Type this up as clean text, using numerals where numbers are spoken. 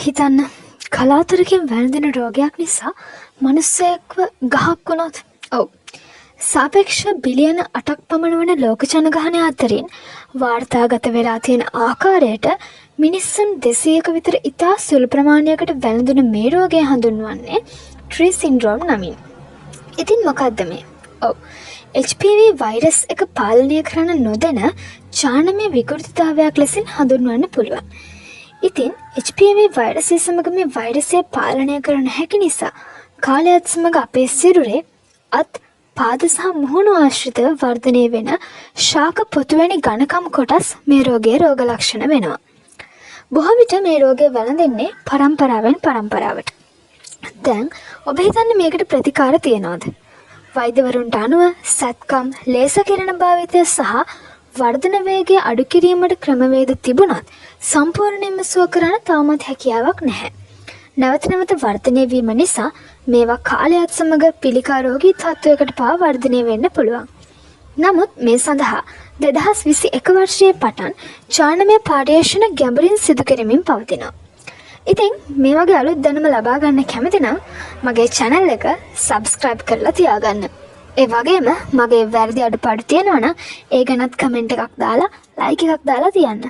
හිතන්න කලාතුරකින් වැළඳෙන රෝගයක් නිසා මිනිස්සෙක්ව ගහක් වුණොත්. ඔව්. සාපේක්ෂ බිලියන 8ක් පමණ වන ලෝක ජනගහනය අතරින් වාර්තාගත වෙලා තියෙන ආකාරයට මිනිස්සුන් 200ක විතර ඉතා සුළු ප්‍රමාණයකට වැළඳුන මේ රෝගය හඳුන්වන්නේ ට්‍රී සින්ඩ්‍රෝම් නමින්. ඉතින් මොකක්ද මේ? ඔව්. HPV වෛරස් එක පාලනය කරන්න නොදෙන ජානමය විකෘතිතාවයක් ලෙසින් හඳුන්වන්න පුළුවන්. ඉතින් HPV වෛරසය සමග මේ වෛරසය පාලනය කරන්න හැකි නිසා කාලයත් සමග අපේ සිරුරේ අත් පාද සහ මුහුණු ආශ්‍රිතව වර්ධනය වෙන ශාක පොතුවැනි ඝනකම් කොටස් මේ රෝගයේ රෝග ලක්ෂණ වෙනවා. බොහෝ විට මේ රෝගය වැළඳෙන්නේ පරම්පරාවෙන් පරම්පරාවට. දැන් ඔබ හිතන්නේ මේකට ප්‍රතිකාර තියනවද? වෛද්‍යවරුන්ට අනුව සැත්කම්, ලේස කිරණ භාවිතය සහ වර්ධන වේගය අඩු කිරීමට ක්‍රමවේද තිබුණත් සම්පූර්ණයෙන්ම සුව කරන්න තාමත් හැකියාවක් නැහැ. නැවත නැවත වර්ධනය වීම නිසා මේවා කාලයත් සමග පිළිකා රෝගී තත්ත්වයකට පවා වර්ධනය වෙන්න පුළුවන්. නමුත් මේ සඳහා 2021 වර්ෂයේ පටන් ජානමය පර්යේෂණ ගැඹුරින් සිදු කරමින් පවතිනවා. ඉතින් මේ වගේ අලුත් දැනුම ලබා ගන්න කැමති නම් මගේ channel එක subscribe කරලා තියාගන්න. ඒ වගේම මගේ වැරදි අඩුපාඩු තියෙනවා නම් ඒ ගැනත් comment එකක් දාලා like එකක් දාලා තියන්න.